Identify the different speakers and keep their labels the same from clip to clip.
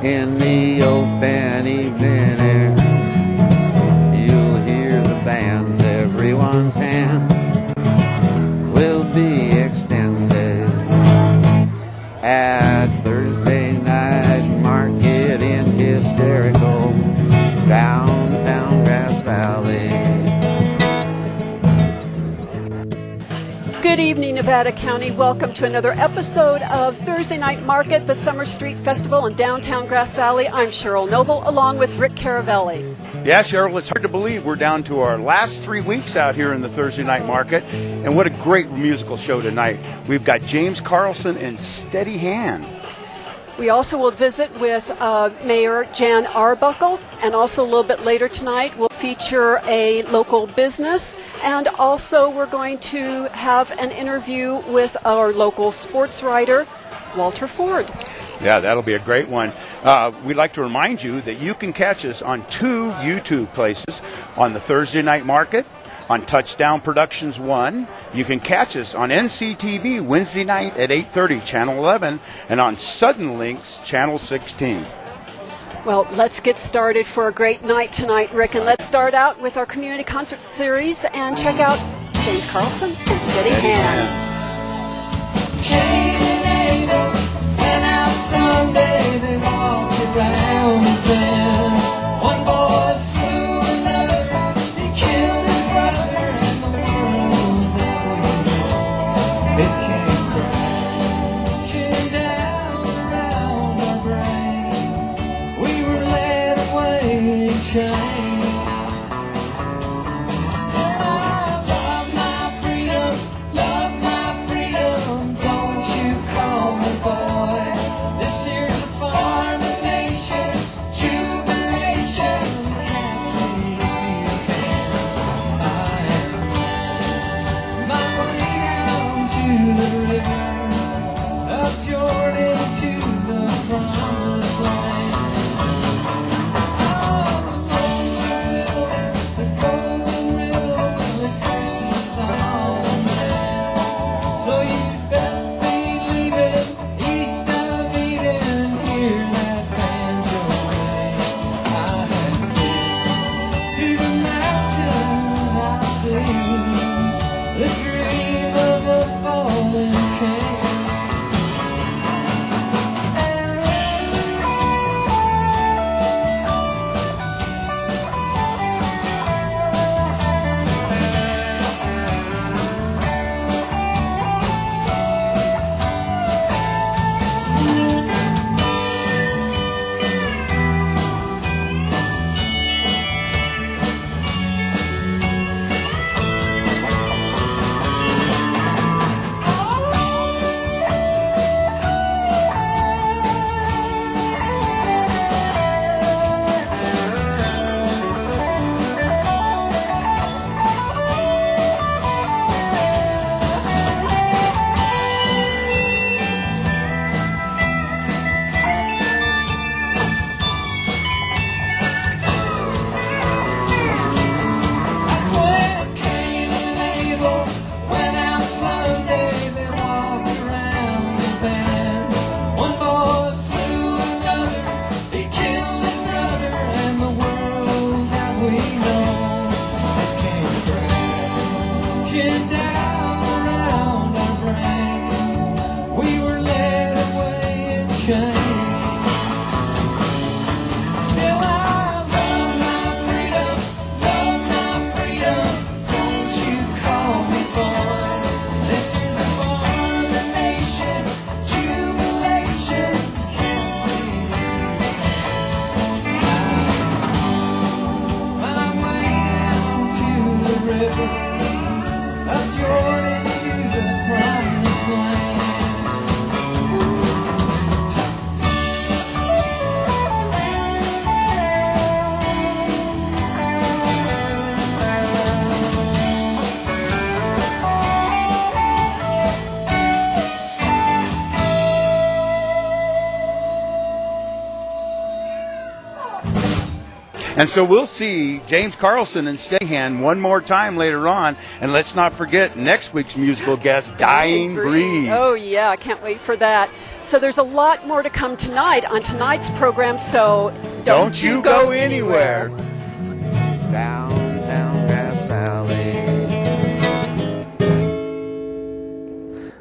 Speaker 1: in the open evening air. You'll hear the bands, everyone's hand will be extended at Thursday night market in hysterical downtown Grass Valley.
Speaker 2: Good evening, Nevada County. Welcome to another episode of Thursday Night Market, the Summer Street Festival in downtown Grass Valley. I'm Cheryl Noble, along with Rick Caravelli.
Speaker 3: Yeah, Cheryl, it's hard to believe we're down to our last 3 weeks out here in the Thursday Night Market. And what a great musical show tonight. We've got James Carlson and Steady Hand.
Speaker 2: We also will visit with Mayor Jan Arbuckle, and also a little bit later tonight we'll feature a local business, and also we're going to have an interview with our local sports writer, Walter Ford.
Speaker 3: Yeah, that'll be a great one. We'd like to remind you that you can catch us on 2 YouTube places, on the Thursday Night Market, on Touchdown Productions 1. You can catch us on NCTV Wednesday night at 8:30, Channel 11, and on Sudden Links, Channel 16.
Speaker 2: Well, let's get started for a great night tonight, Rick, and let's start out with our community concert series and check out James Carlson and Steady Hand.
Speaker 4: Cain and Abel went out someday, they walked around the bend. One boy slew another, he killed his brother, and the world that we it came crashing down around our brains. We were led away in chains. Love my freedom, don't you call me boy. This here's a
Speaker 3: And so we'll see James Carlson and Stahan one more time later on. And let's not forget next week's musical guest, Dying Breed.
Speaker 2: Oh, yeah, I can't wait for that. So there's a lot more to come tonight on tonight's program, so
Speaker 3: Don't you go anywhere.
Speaker 1: Downtown Grass Valley.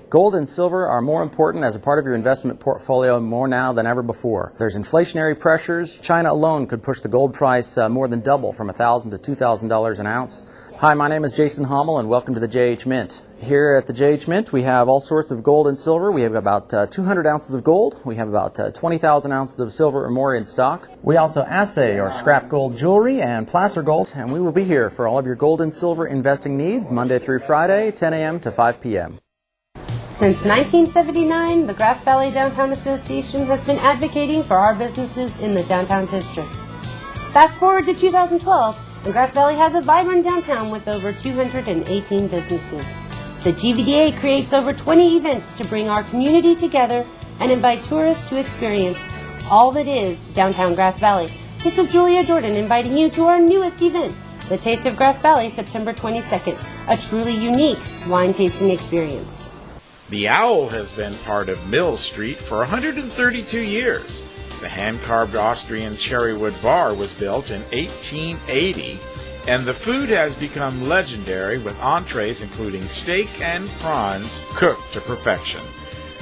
Speaker 5: Gold and silver are more important as a part of your investment portfolio more now than ever before. There's inflationary pressures. China alone could push the gold price more than double from $1,000 to $2,000 an ounce. Hi, my name is Jason Hommel, and welcome to the JH Mint. Here at the JH Mint, we have all sorts of gold and silver. We have about 200 ounces of gold. We have about 20,000 ounces of silver or more in stock. We also assay or scrap gold jewelry and placer gold, and we will be here for all of your gold and silver investing needs Monday through Friday, 10 a.m. to 5 p.m.
Speaker 6: Since 1979, the Grass Valley Downtown Association has been advocating for our businesses in the downtown district. Fast forward to 2012, and Grass Valley has a vibrant downtown with over 218 businesses. The GVDA creates over 20 events to bring our community together and invite tourists to experience all that is downtown Grass Valley. This is Julia Jordan inviting you to our newest event, the Taste of Grass Valley, September 22nd, a truly unique wine tasting experience.
Speaker 7: The Owl has been part of Mill Street for 132 years. The hand-carved Austrian cherrywood bar was built in 1880, and the food has become legendary with entrees including steak and prawns cooked to perfection.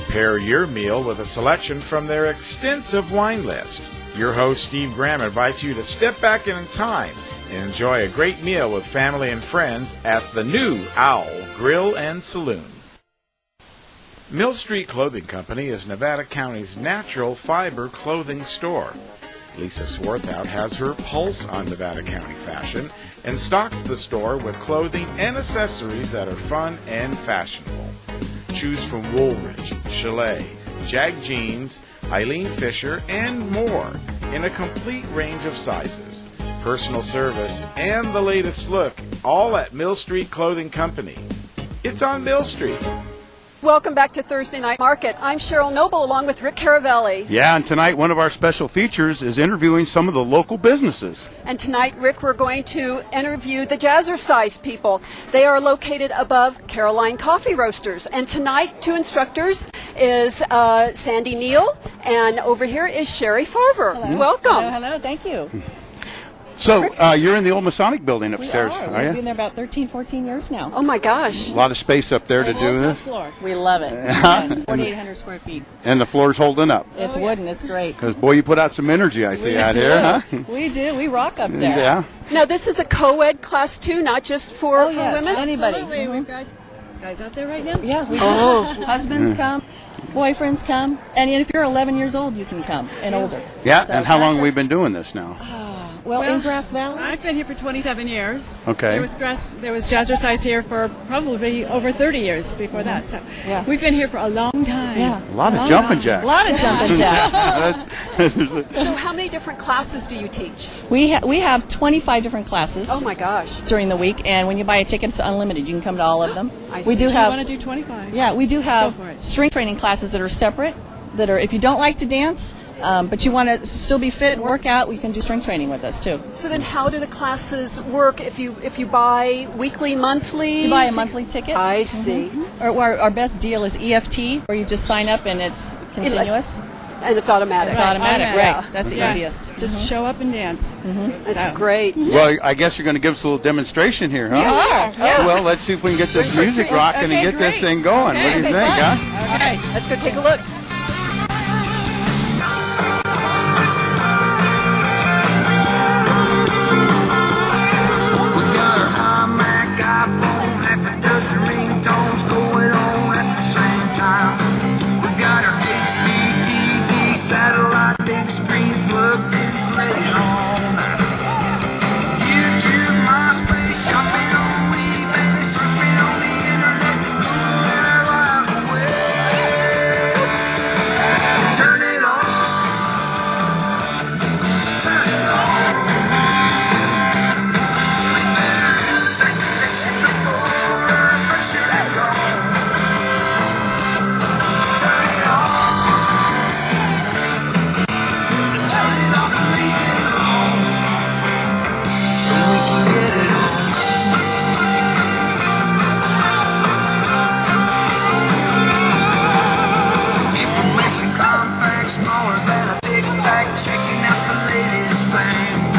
Speaker 7: Pair your meal with a selection from their extensive wine list. Your host, Steve Graham, invites you to step back in time and enjoy a great meal with family and friends at the new Owl Grill and Saloon. Mill Street Clothing Company is Nevada County's natural fiber clothing store. Lisa Swarthout has her pulse on Nevada County fashion and stocks the store with clothing and accessories that are fun and fashionable. Choose from Woolrich, Chalet, Jag Jeans, Eileen Fisher, and more in a complete range of sizes. Personal service and the latest look, all at Mill Street Clothing Company. It's on Mill Street.
Speaker 2: Welcome back to Thursday Night Market. I'm Cheryl Noble along with Rick Caravelli.
Speaker 3: Yeah, and tonight one of our special features is interviewing some of the local businesses.
Speaker 2: And tonight, Rick, we're going to interview the Jazzercise people. They are located above Caroline Coffee Roasters. And tonight, two instructors is Sandy Neal, and over here is Sherry Farver.
Speaker 8: Hello.
Speaker 2: Welcome.
Speaker 8: Hello, thank you.
Speaker 3: So you're in the old Masonic building upstairs,
Speaker 8: We've
Speaker 3: are you?
Speaker 8: been there about 13, 14 years now.
Speaker 2: Oh my gosh.
Speaker 3: A lot of space up there to do
Speaker 8: Top
Speaker 3: this.
Speaker 8: floor. We love it. Yes, 4,800 square feet.
Speaker 3: And the floor's holding up.
Speaker 8: It's wooden. It's great.
Speaker 3: Because, boy, you put out some energy, I see out here, huh?
Speaker 8: We do. We rock up there.
Speaker 3: Yeah.
Speaker 2: Now, this is a co-ed class too, not just for
Speaker 8: Yes,
Speaker 2: women?
Speaker 8: anybody.
Speaker 9: Absolutely. We've got guys out there right now.
Speaker 8: Yeah, we do.
Speaker 3: Mm.
Speaker 8: Husbands come, boyfriends come, and if you're 11 years old, you can come and older.
Speaker 3: Yeah,
Speaker 8: So
Speaker 3: and how long have we
Speaker 8: that's-
Speaker 3: been doing this now?
Speaker 8: Well, in Grass Valley.
Speaker 9: I've been here for 27 years.
Speaker 3: Okay.
Speaker 9: There was Jazzercise here for probably over 30 years before that. So
Speaker 8: Yeah.
Speaker 9: we've been here for a long time.
Speaker 8: Yeah.
Speaker 3: A lot of jumping jacks.
Speaker 8: A lot of jumping jacks.
Speaker 2: So how many different classes do you teach?
Speaker 8: We have 25 different classes.
Speaker 2: Oh my gosh.
Speaker 8: During the week, and when you buy a ticket, it's unlimited. You can come to all of them.
Speaker 2: I
Speaker 8: We
Speaker 2: see.
Speaker 8: do
Speaker 9: You
Speaker 8: have,
Speaker 9: want to do 25?
Speaker 8: yeah, we do have
Speaker 9: Go for it.
Speaker 8: strength training classes that are separate. That are, if you don't like to dance, but you want to still be fit and work out, we can do strength training with us too.
Speaker 2: So then how do the classes work if you buy weekly, monthly?
Speaker 8: You buy a monthly ticket.
Speaker 2: I see.
Speaker 8: Or our best deal is EFT, where you just sign up and it's continuous.
Speaker 2: And it's automatic.
Speaker 8: It's automatic,
Speaker 9: automatic.
Speaker 8: right? That's the
Speaker 9: Yeah.
Speaker 8: easiest.
Speaker 9: Just show up and dance.
Speaker 2: That's great.
Speaker 3: Well, I guess you're going to give us a little demonstration here, huh?
Speaker 8: Yeah.
Speaker 3: Well, let's see if we can get this music rocking and
Speaker 8: Okay,
Speaker 3: get this
Speaker 8: great.
Speaker 3: thing going. What do you think, huh?
Speaker 2: All right, let's go take a look.
Speaker 4: Satellite big screen plugged in, ready on. YouTube, MySpace, shopping on eBay, surfing on the internet, moving our lives away. like checking out the latest thing.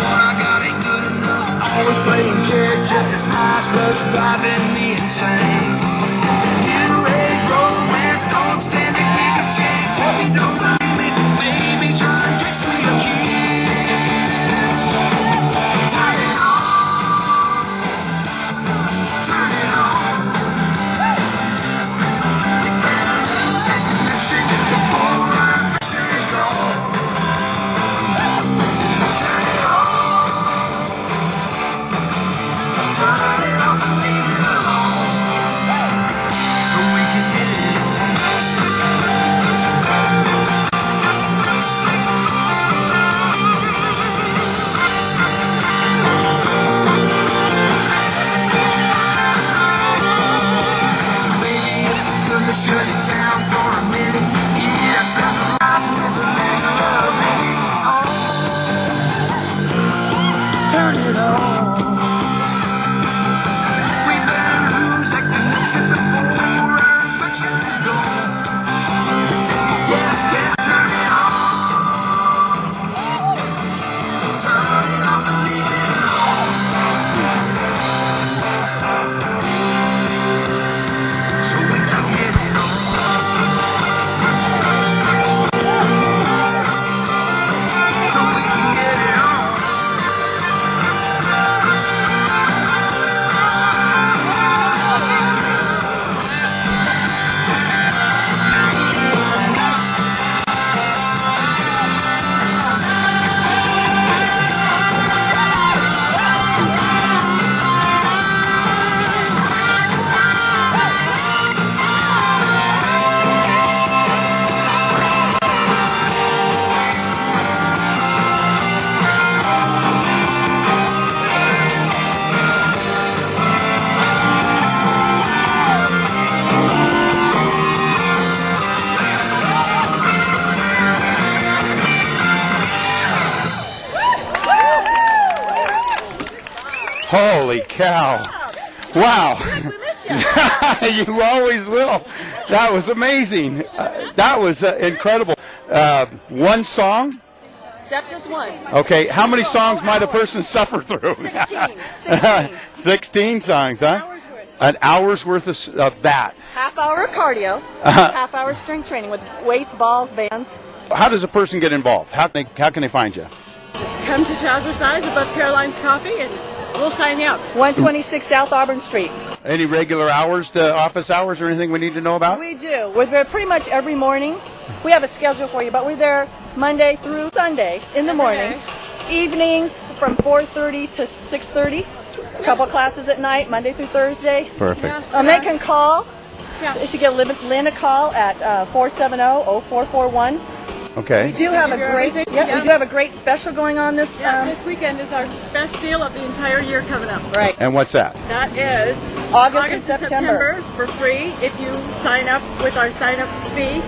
Speaker 4: What I got ain't good enough. Always playing catch up. This high stuff's driving me insane. New age romance, don't stand a kick a chance. If you don't like me, baby, try and catch me a chance. Turn it on. Turn it on. You better lose that connection before our affection is gone. Turn it on. Turn it off and leave it alone. So we can get it on. Baby, could we shut it down for a minute? Yes, that's right with a little love, baby. Turn it on. We better lose that connection before our affection is gone. Yeah, yeah, turn it on. Turn it off and leave it alone. So we can get it on. So we can get it on.
Speaker 3: Holy cow. Wow. You always will. That was amazing. That was incredible. One song?
Speaker 2: That's just one.
Speaker 3: Okay. How many songs might a person suffer through?
Speaker 2: 16.
Speaker 3: 16 songs, huh? An hour's worth of that.
Speaker 10: Half hour cardio, half hour strength training with weights, balls, bands.
Speaker 3: How does a person get involved? How can they find you?
Speaker 9: Just come to Jazzercise above Caroline's Coffee and we'll sign you up.
Speaker 10: 126 South Auburn Street.
Speaker 3: Any regular hours to office hours or anything we need to know about?
Speaker 10: We do. We're there pretty much every morning. We have a schedule for you, but we're there Monday through Sunday in the morning. Evenings from 4:30 to 6:30. A couple classes at night, Monday through Thursday.
Speaker 3: Perfect.
Speaker 10: They can call.
Speaker 9: Yeah.
Speaker 10: They should give Lynn a call at 470-0441.
Speaker 3: Okay.
Speaker 10: We do have a great, we do have a great special going on this.
Speaker 9: This weekend is our best deal of the entire year coming up.
Speaker 10: Right.
Speaker 3: And what's that?
Speaker 9: That is
Speaker 10: August and September
Speaker 9: for free if you sign up with our sign-up fee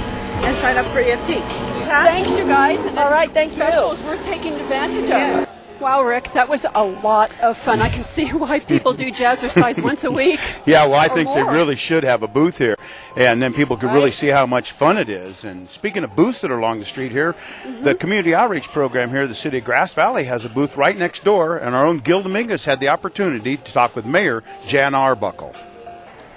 Speaker 9: and sign up for EFT.
Speaker 2: Thanks, you guys.
Speaker 10: All right, thank you.
Speaker 2: Special is worth taking advantage of. Wow, Rick, that was a lot of fun. I can see why people do Jazzercise once a week.
Speaker 3: Yeah, well, I think they
Speaker 2: more.
Speaker 3: really should have a booth here, and then people could really see how much fun it is. And speaking of booths that are along the street here, the community outreach program here, the city of Grass Valley, has a booth right next door, and our own Gil Dominguez had the opportunity to talk with Mayor Jan Arbuckle.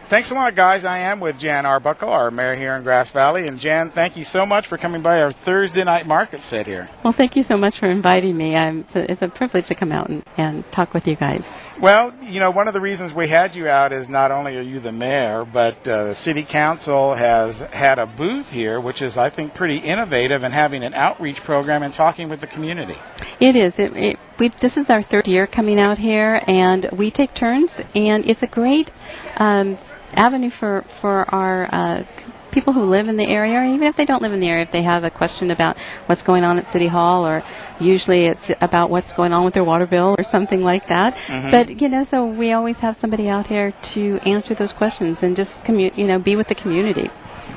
Speaker 7: Thanks a lot, guys. I am with Jan Arbuckle, our mayor here in Grass Valley. And Jan, thank you so much for coming by our Thursday night market set here.
Speaker 11: Well, thank you so much for inviting me. It's a privilege to come out and talk with you guys.
Speaker 7: Well, you know, one of the reasons we had you out is not only are you the mayor, but the city council has had a booth here, which is, I think, pretty innovative in having an outreach program and talking with the community.
Speaker 11: It is. This is our third year coming out here, and we take turns, and it's a great avenue for our people who live in the area, or even if they don't live in the area, if they have a question about what's going on at City Hall, or usually it's about what's going on with their water bill or something like that. But, you know, so we always have somebody out here to answer those questions and just, be with the community.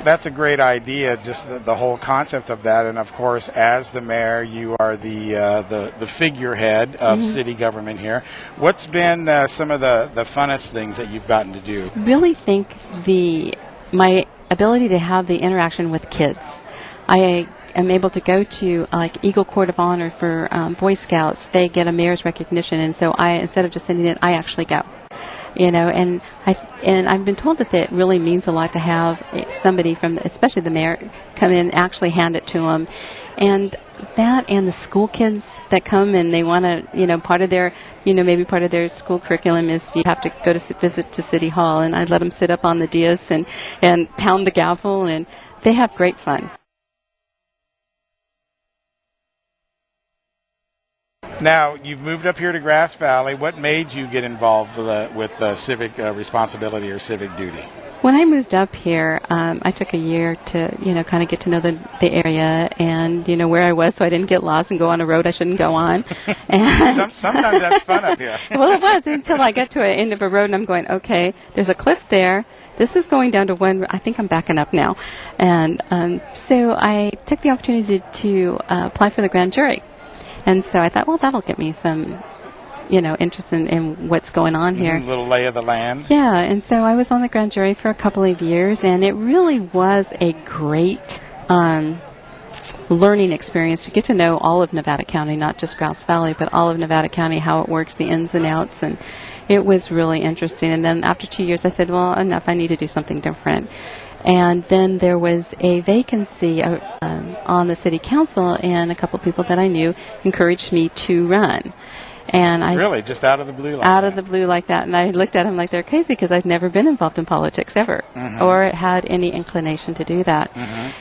Speaker 7: That's a great idea, just the whole concept of that. And, of course, as the mayor, you are the figurehead of city government here. What's been some of the funnest things that you've gotten to do?
Speaker 11: Really think my ability to have the interaction with kids. I am able to go to like Eagle Court of Honor for Boy Scouts. They get a mayor's recognition, and so I, instead of just sending it, I actually go. And I've been told that it really means a lot to have somebody from, especially the mayor, come in and actually hand it to them. And that, and the school kids that come and they want to, part of their, maybe part of their school curriculum is you have to go to visit to City Hall, and I let them sit up on the dais and pound the gavel, and they have great fun.
Speaker 7: Now, you've moved up here to Grass Valley. What made you get involved with civic responsibility or civic duty?
Speaker 11: When I moved up here, I took a year to, kind of get to know the area and, where I was, so I didn't get lost and go on a road I shouldn't go on. And
Speaker 7: Sometimes that's fun up here.
Speaker 11: Well, it was until I got to an end of a road and I'm going, okay, there's a cliff there. This is going down to one. I think I'm backing up now. And so I took the opportunity to apply for the grand jury. And so I thought, well, that'll get me some, interest in what's going on here.
Speaker 7: A little lay of the land.
Speaker 11: Yeah, and so I was on the grand jury for a couple of years, and it really was a great learning experience to get to know all of Nevada County, not just Grass Valley, but all of Nevada County, how it works, the ins and outs, and it was really interesting. And then after 2 years, I said, well, enough, I need to do something different. And then there was a vacancy on the city council, and a couple of people that I knew encouraged me to run. And I
Speaker 7: really, just out of the blue like
Speaker 11: out
Speaker 7: that?
Speaker 11: of the blue like that. And I looked at them like they're crazy because I'd never been involved in politics ever or had any inclination to do that.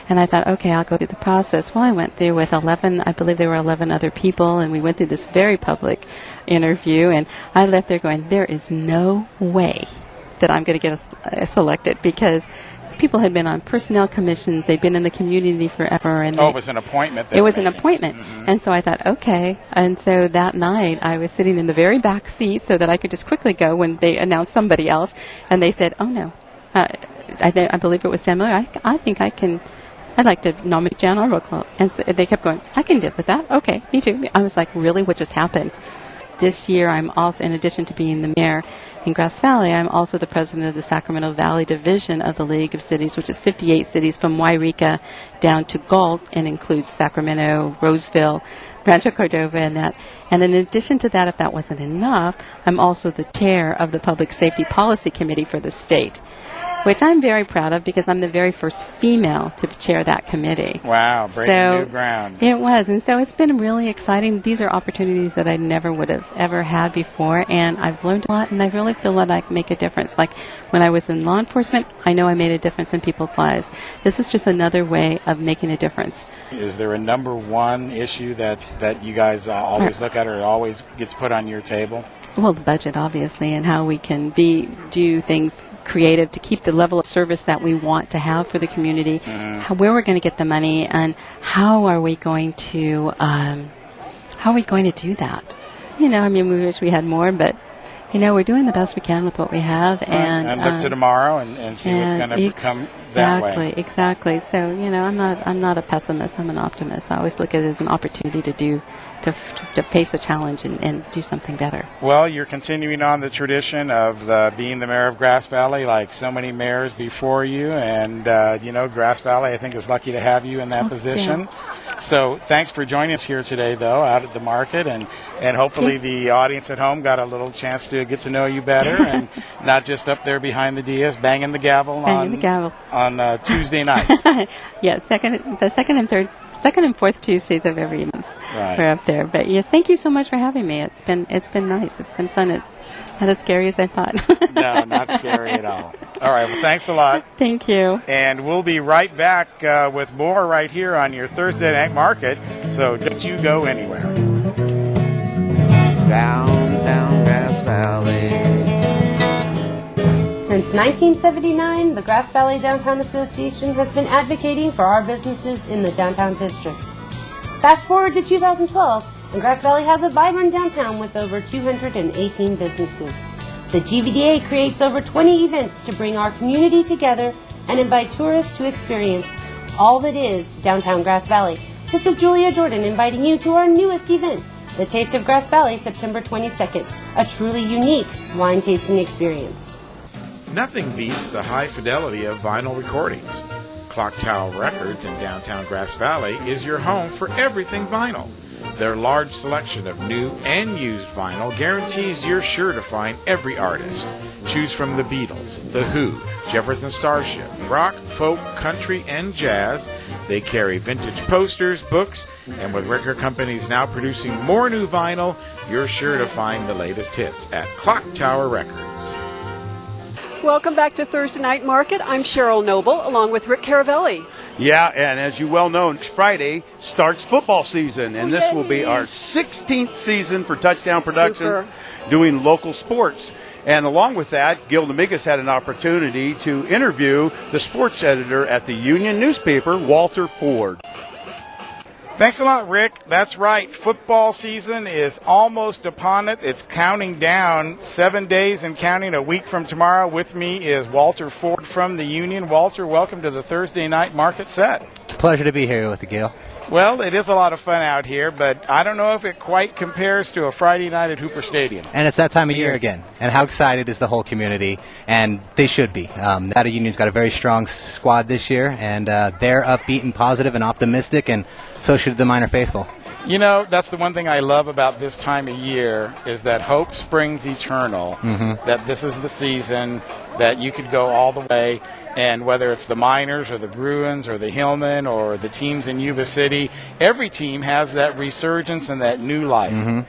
Speaker 11: And I thought, okay, I'll go through the process. Well, I went through with 11, I believe there were 11 other people, and we went through this very public interview, and I left there going, there is no way that I'm going to get selected, because people had been on personnel commissions. They'd been in the community forever. And
Speaker 7: it was an appointment.
Speaker 11: It was an appointment. And so I thought, okay. And so that night I was sitting in the very back seat so that I could just quickly go when they announced somebody else. And they said, oh, no. I believe it was Jan Miller. I think I'd like to nominate Jan Arbuckle. And so they kept going, I can deal with that. Okay, me too. I was like, really? What just happened? This year I'm also, in addition to being the mayor in Grass Valley, I'm also the president of the Sacramento Valley Division of the League of Cities, which is 58 cities from Wairika down to Galt, and includes Sacramento, Roseville, Rancho Cordova, and that. And in addition to that, if that wasn't enough, I'm also the chair of the Public Safety Policy Committee for the state, which I'm very proud of because I'm the very first female to chair that committee.
Speaker 7: Wow, breaking new ground.
Speaker 11: It was, and so it's been really exciting. These are opportunities that I never would have ever had before, and I've learned a lot, and I really feel that I can make a difference. Like when I was in law enforcement, I know I made a difference in people's lives. This is just another way of making a difference.
Speaker 7: Is there a number one issue that you guys always look at or always gets put on your table?
Speaker 11: Well, the budget, obviously, and how we can do things creative to keep the level of service that we want to have for the community, where we're going to get the money, and how are we going to do that? We wish we had more, but we're doing the best we can with what we have, and
Speaker 7: look to tomorrow and see what's going to come that way.
Speaker 11: Exactly. So I'm not a pessimist. I'm an optimist. I always look at it as an opportunity to face a challenge and do something better.
Speaker 7: Well, you're continuing on the tradition of being the mayor of Grass Valley, like so many mayors before you, and Grass Valley, I think, is lucky to have you in that position. Yeah. So thanks for joining us here today, though, out at the market, and hopefully the audience at home got a little chance to get to know you better, and not just up there behind the dais banging the gavel on Tuesday nights.
Speaker 11: Yeah, the second and fourth Tuesdays of every month.
Speaker 7: Right.
Speaker 11: We're up there. But yes, thank you so much for having me. It's been nice. It's been fun. It's not as scary as I thought.
Speaker 7: No, not scary at all. All right. Well, thanks a lot.
Speaker 11: Thank you.
Speaker 7: And we'll be right back with more right here on your Thursday Night Market. So don't you go anywhere.
Speaker 1: Downtown Grass Valley.
Speaker 6: Since 1979, the Grass Valley Downtown Association has been advocating for our businesses in the downtown district. Fast forward to 2012, and Grass Valley has a vibrant downtown with over 218 businesses. The GVDA creates over 20 events to bring our community together and invite tourists to experience all that is downtown Grass Valley. This is Julia Jordan inviting you to our newest event, the Taste of Grass Valley, September 22nd, a truly unique wine tasting experience.
Speaker 7: Nothing beats the high fidelity of vinyl recordings. Clock Tower Records in downtown Grass Valley is your home for everything vinyl. Their large selection of new and used vinyl guarantees you're sure to find every artist. Choose from the Beatles, The Who, Jefferson Starship, rock, folk, country, and jazz. They carry vintage posters, books, and with record companies now producing more new vinyl, you're sure to find the latest hits at Clock Tower Records.
Speaker 2: Welcome back to Thursday Night Market. I'm Cheryl Noble, along with Rick Caravelli.
Speaker 3: Yeah, and as you well know, next Friday starts football season, and this will be our 16th season for Touchdown Productions, doing local sports. And along with that, Gil Dominguez had an opportunity to interview the sports editor at the Union newspaper, Walter Ford.
Speaker 7: Thanks a lot, Rick. That's right. Football season is almost upon it. It's counting down 7 days and counting. A week from tomorrow. With me is Walter Ford from the Union. Walter, welcome to the Thursday Night Market set.
Speaker 12: It's a pleasure to be here with you, Gil.
Speaker 7: Well, it is a lot of fun out here, but I don't know if it quite compares to a Friday night at Hooper Stadium.
Speaker 12: And it's that time of year again. And how excited is the whole community? And they should be. Nevada Union's got a very strong squad this year, and they're upbeat and positive and optimistic, and so should the Minor faithful.
Speaker 7: You know, that's the one thing I love about this time of year is that hope springs eternal, that this is the season, that you could go all the way, and whether it's the Miners or the Bruins or the Hillmen or the teams in Yuba City, every team has that resurgence and that new life.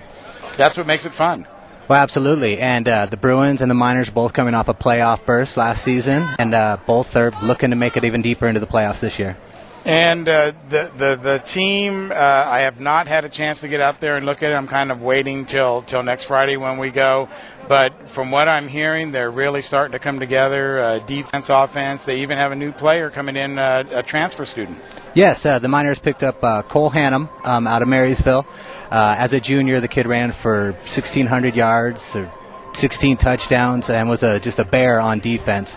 Speaker 7: That's what makes it fun.
Speaker 12: Well, absolutely. And the Bruins and the Miners both coming off a playoff burst last season, and both are looking to make it even deeper into the playoffs this year.
Speaker 7: And the team, I have not had a chance to get out there and look at it. I'm kind of waiting till next Friday when we go. But from what I'm hearing, they're really starting to come together, defense, offense. They even have a new player coming in, a transfer student.
Speaker 12: Yes, the Miners picked up Cole Hannum out of Marysville. As a junior, the kid ran for 1,600 yards, 16 touchdowns, and was just a bear on defense.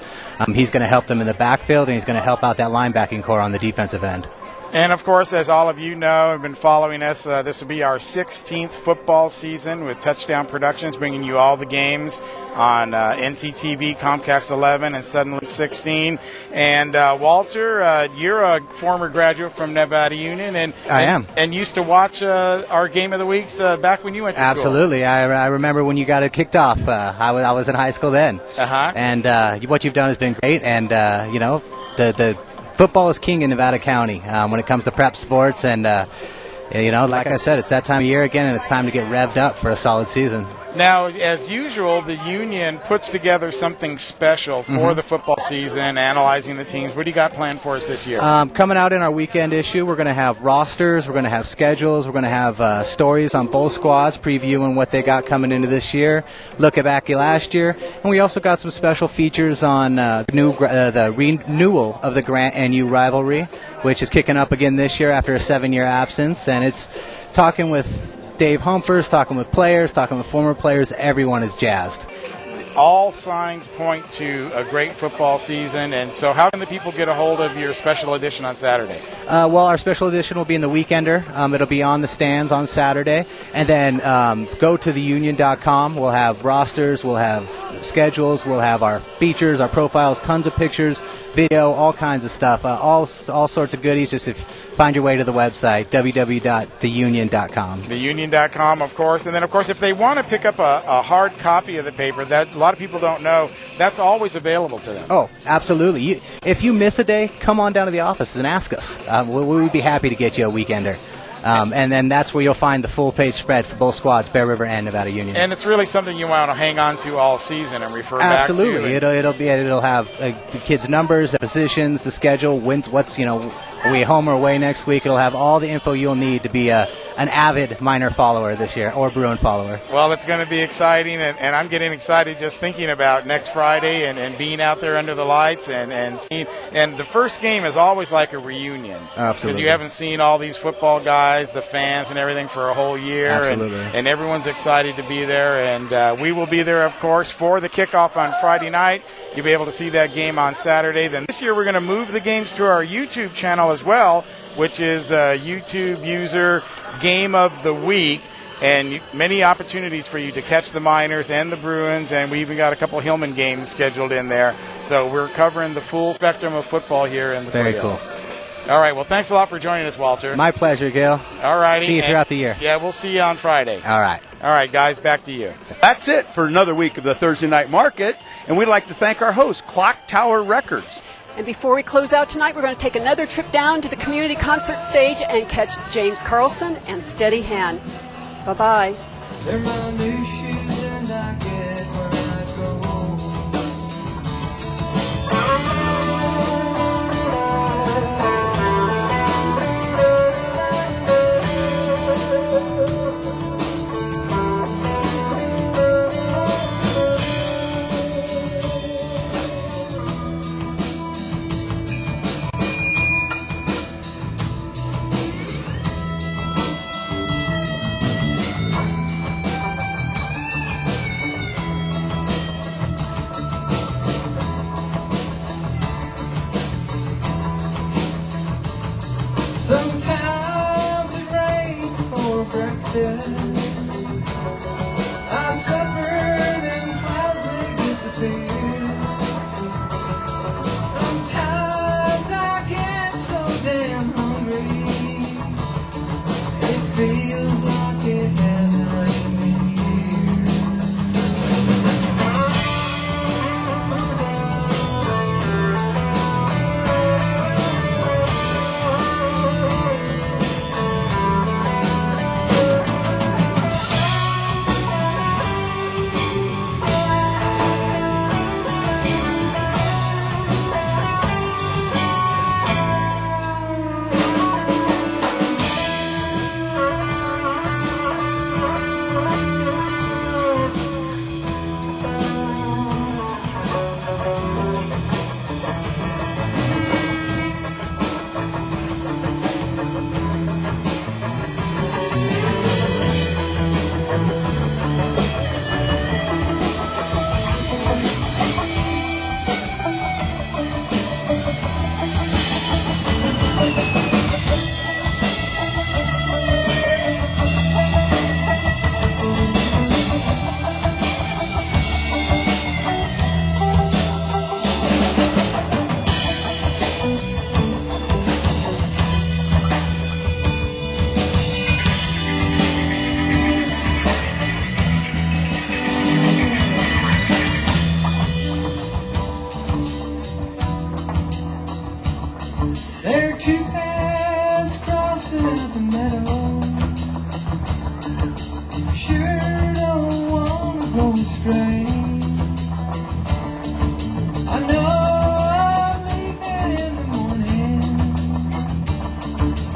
Speaker 12: He's going to help them in the backfield, and he's going to help out that linebacking core on the defensive end.
Speaker 7: And, of course, as all of you know, have been following us, this will be our 16th football season with Touchdown Productions, bringing you all the games on NCTV, Comcast 11, and Suddenly 16. And, Walter, you're a former graduate from Nevada Union. And
Speaker 12: I am.
Speaker 7: And used to watch our Game of the Weeks back when you went to school.
Speaker 12: Absolutely. I remember when you got it kicked off. I was in high school then. And what you've done has been great. And, the football is king in Nevada County when it comes to prep sports, and like I said, it's that time of year again, and it's time to get revved up for a solid season.
Speaker 7: Now, as usual, the Union puts together something special for the football season, analyzing the teams. What do you got planned for us this year?
Speaker 12: Coming out in our weekend issue, we're going to have rosters, we're going to have schedules, we're going to have stories on both squads, previewing what they got coming into this year, looking back at last year, and we also got some special features on the renewal of the Grant NU rivalry, which is kicking up again this year after a 7-year absence, and it's talking with Dave Humphers, talking with players, talking with former players. Everyone is jazzed.
Speaker 7: All signs point to a great football season, and so how can the people get a hold of your special edition on Saturday?
Speaker 12: Well, our special edition will be in the Weekender. It'll be on the stands on Saturday, and then go to theunion.com. We'll have rosters, we'll have schedules, we'll have our features, our profiles, tons of pictures, video, all kinds of stuff, all sorts of goodies. Just find your way to the website, www.theunion.com.
Speaker 7: Theunion.com, of course. And then, of course, if they want to pick up a hard copy of the paper, that a lot of people don't know, that's always available to them.
Speaker 12: Oh, absolutely. If you miss a day, come on down to the office and ask us. We'd be happy to get you a Weekender. And then that's where you'll find the full-page spread for both squads, Bear River and Nevada Union.
Speaker 7: And it's really something you want to hang on to all season and refer back to.
Speaker 12: Absolutely. It'll have the kids' numbers, the positions, the schedule, what's, are we home or away next week. It'll have all the info you'll need to be an avid Miner follower this year, or Bruin follower.
Speaker 7: Well, it's going to be exciting, and I'm getting excited just thinking about next Friday and being out there under the lights and seeing. And the first game is always like a reunion.
Speaker 12: Absolutely.
Speaker 7: Because you haven't seen all these football guys, the fans, and everything for a whole year.
Speaker 12: Absolutely.
Speaker 7: And everyone's excited to be there. And we will be there, of course, for the kickoff on Friday night. You'll be able to see that game on Saturday. Then this year we're going to move the games to our YouTube channel as well, which is YouTube user Game of the Week. and many opportunities for you to catch the Miners and the Bruins, and we even got a couple Hillman games scheduled in there. So we're covering the full spectrum of football here in the
Speaker 12: Very
Speaker 7: foothills.
Speaker 12: cool.
Speaker 7: All right, well, thanks a lot for joining us, Walter.
Speaker 12: My pleasure, Gil.
Speaker 7: All righty.
Speaker 12: See you throughout the year.
Speaker 7: Yeah, we'll see you on Friday.
Speaker 12: All right.
Speaker 7: All right, guys, back to you.
Speaker 3: That's it for another week of the Thursday Night Market, and we'd like to thank our host, Clock Tower Records.
Speaker 2: And before we close out tonight, we're going to take another trip down to the community concert stage and catch James Carlson and Steady Hand. Bye-bye.
Speaker 4: They're my new shoes and I get when I go home. Sometimes it rains for breakfast. I suffer, then clouds they disappear. Sometimes I get so damn hungry. It feels like it hasn't rained in years. There are two paths crossing at the meadow. Sure don't wanna go astray. I know I'll leave in the morning.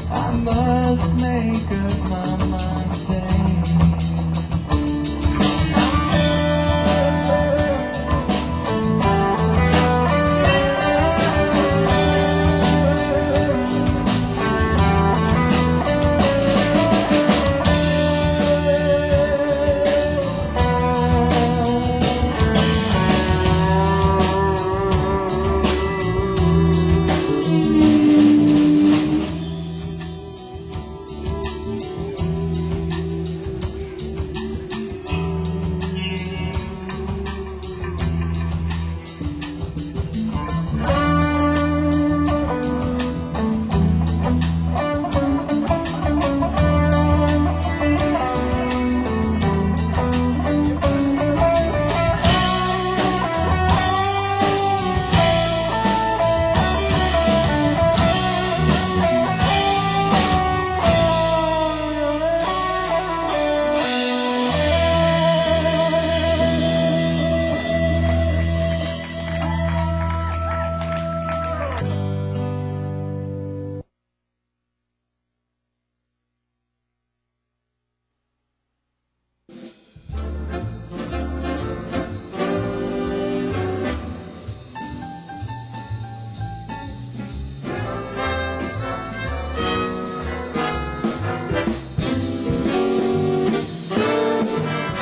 Speaker 4: I must make up my mind today.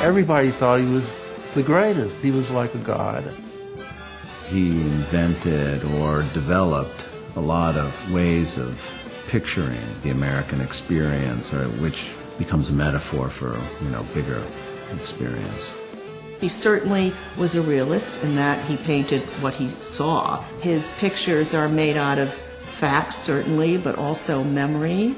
Speaker 13: Everybody thought he was the greatest. He was like a god.
Speaker 14: He invented or developed a lot of ways of picturing the American experience, or which becomes a metaphor for, bigger experience.
Speaker 15: He certainly was a realist in that he painted what he saw. His pictures are made out of facts, certainly, but also memory.